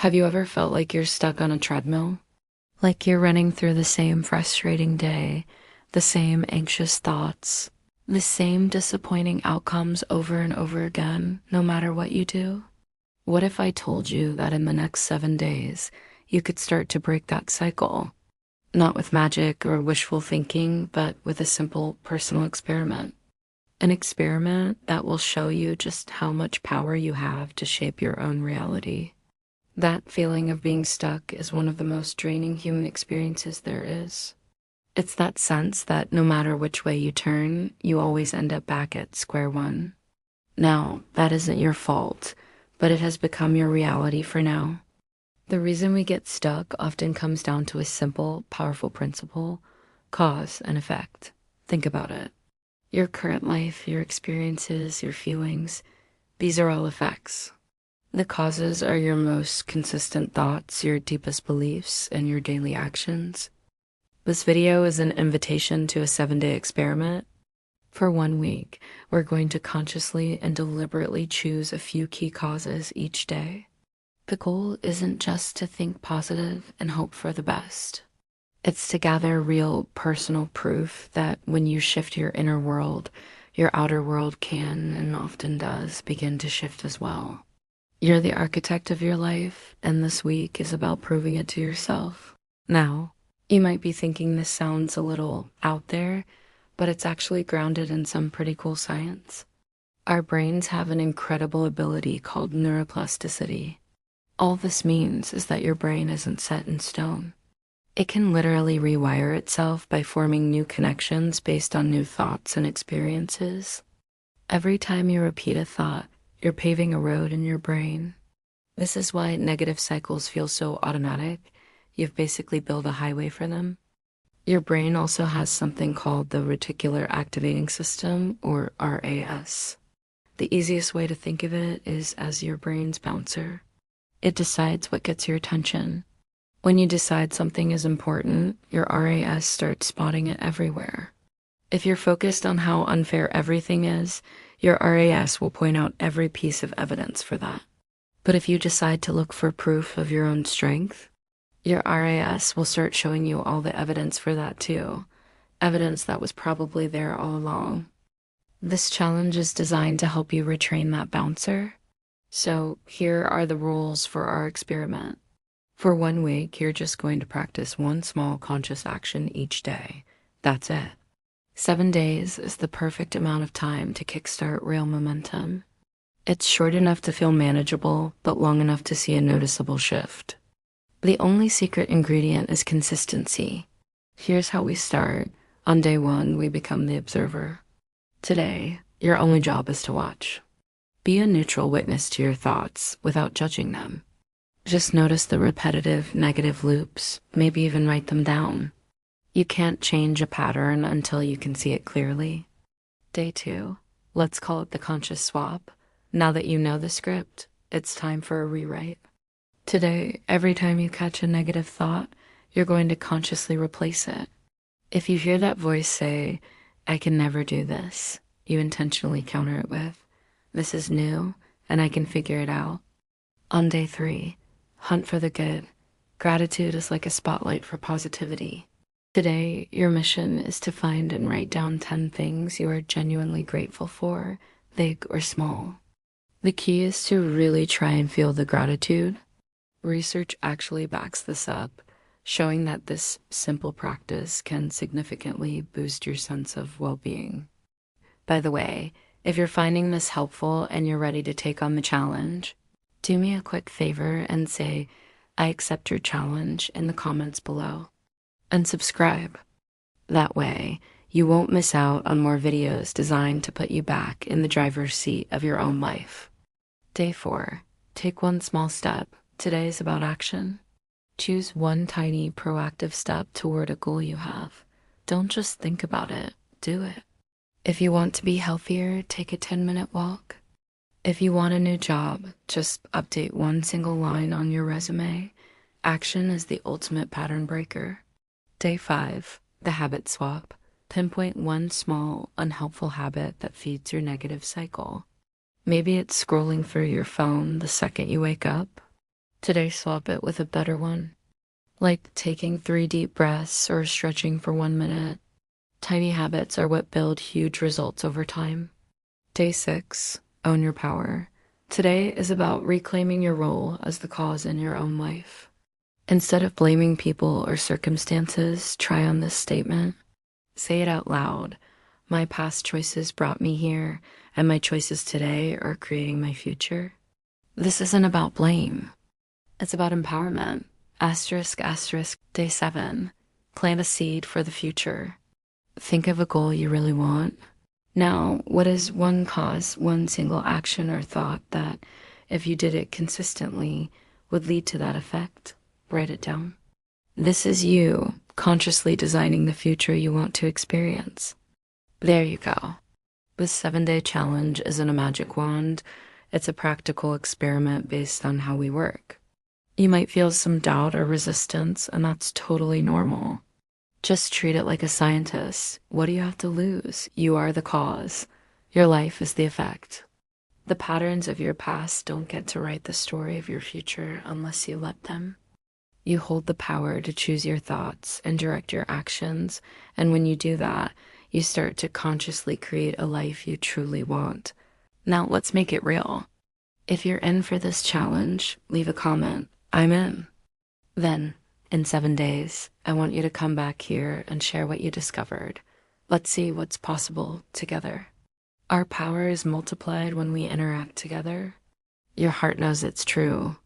Have you ever felt like you're stuck on a treadmill? Like you're running through the same frustrating day, the same anxious thoughts, the same disappointing outcomes over and over again, no matter what you do? What if I told you that in the next 7 days, you could start to break that cycle? Not with magic or wishful thinking, but with a simple personal experiment. An experiment that will show you just how much power you have to shape your own reality. That feeling of being stuck is one of the most draining human experiences there is. It's that sense that no matter which way you turn, you always end up back at square one. Now, that isn't your fault, but it has become your reality for now. The reason we get stuck often comes down to a simple, powerful principle: cause and effect. Think about it. Your current life, your experiences, your feelings, these are all effects. The causes are your most consistent thoughts, your deepest beliefs, and your daily actions. This video is an invitation to a 7-day experiment. For 1 week, we're going to consciously and deliberately choose a few key causes each day. The goal isn't just to think positive and hope for the best. It's to gather real personal proof that when you shift your inner world, your outer world can and often does begin to shift as well. You're the architect of your life, and this week is about proving it to yourself. Now, you might be thinking this sounds a little out there, but it's actually grounded in some pretty cool science. Our brains have an incredible ability called neuroplasticity. All this means is that your brain isn't set in stone. It can literally rewire itself by forming new connections based on new thoughts and experiences. Every time you repeat a thought, you're paving a road in your brain. This is why negative cycles feel so automatic. You've basically built a highway for them. Your brain also has something called the Reticular Activating System, or RAS. The easiest way to think of it is as your brain's bouncer. It decides what gets your attention. When you decide something is important, your RAS starts spotting it everywhere. If you're focused on how unfair everything is, your RAS will point out every piece of evidence for that. But if you decide to look for proof of your own strength, your RAS will start showing you all the evidence for that too. Evidence that was probably there all along. This challenge is designed to help you retrain that bouncer. So here are the rules for our experiment. For 1 week, you're just going to practice one small conscious action each day. That's it. 7 days is the perfect amount of time to kickstart real momentum. It's short enough to feel manageable, but long enough to see a noticeable shift. The only secret ingredient is consistency. Here's how we start. On day 1, we become the observer. Today, your only job is to watch. Be a neutral witness to your thoughts without judging them. Just notice the repetitive negative loops, maybe even write them down. You can't change a pattern until you can see it clearly. Day 2, let's call it the conscious swap. Now that you know the script, it's time for a rewrite. Today, every time you catch a negative thought, you're going to consciously replace it. If you hear that voice say, "I can never do this," you intentionally counter it with, "This is new, and I can figure it out." On day 3, hunt for the good. Gratitude is like a spotlight for positivity. Today, your mission is to find and write down 10 things you are genuinely grateful for, big or small. The key is to really try and feel the gratitude. Research actually backs this up, showing that this simple practice can significantly boost your sense of well-being. By the way, if you're finding this helpful and you're ready to take on the challenge, do me a quick favor and say, "I accept your challenge" in the comments below. And subscribe. That way, you won't miss out on more videos designed to put you back in the driver's seat of your own life. Day 4, take one small step. Today is about action. Choose one tiny proactive step toward a goal you have. Don't just think about it, do it. If you want to be healthier, take a 10-minute walk. If you want a new job, just update one single line on your resume. Action is the ultimate pattern breaker. Day 5, the habit swap. Pinpoint one small, unhelpful habit that feeds your negative cycle. Maybe it's scrolling through your phone the second you wake up. Today, swap it with a better one, like taking 3 deep breaths or stretching for 1 minute. Tiny habits are what build huge results over time. Day 6, own your power. Today is about reclaiming your role as the cause in your own life. Instead of blaming people or circumstances, try on this statement. Say it out loud. My past choices brought me here, and my choices today are creating my future. This isn't about blame. It's about empowerment. Asterisk, asterisk, day 7. Plant a seed for the future. Think of a goal you really want. Now, what is one cause, one single action or thought that, if you did it consistently, would lead to that effect? Write it down. This is you consciously designing the future you want to experience. There you go. This 7-day challenge isn't a magic wand. It's a practical experiment based on how we work. You might feel some doubt or resistance, and that's totally normal. Just treat it like a scientist. What do you have to lose? You are the cause. Your life is the effect. The patterns of your past don't get to write the story of your future unless you let them. You hold the power to choose your thoughts and direct your actions, and when you do that, you start to consciously create a life you truly want. Now let's make it real. If you're in for this challenge, leave a comment. I'm in. Then, in 7 days, I want you to come back here and share what you discovered. Let's see what's possible together. Our power is multiplied when we interact together. Your heart knows it's true.